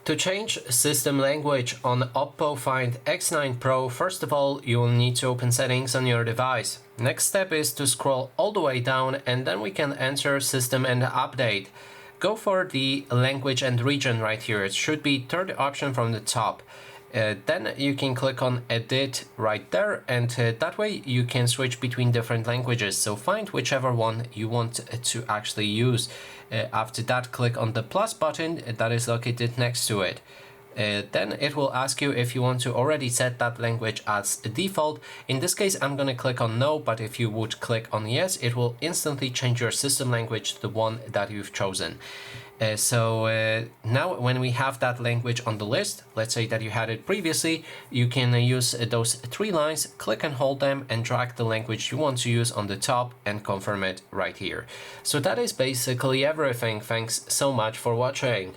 To change system language on Oppo Find X9 Pro, first of all, you will need to open settings on your device. Next step is to scroll all the way down and then we can enter system and update. Go for the language and region right here. It should be third option from the top. Then you can click on edit right there, and that way you can switch between different languages. So find whichever one you want to actually use. After that, click on the plus button that is located next to it. Then it will ask you if you want to already set that language as default. In this case, I'm going to click on no, but if you would click on yes, it will instantly change your system language to the one that you've chosen. Now when we have that language on the list, let's say that you had it previously, you can use those three lines, click and hold them and drag the language you want to use on the top and confirm it right here. So that is basically everything. Thanks so much for watching.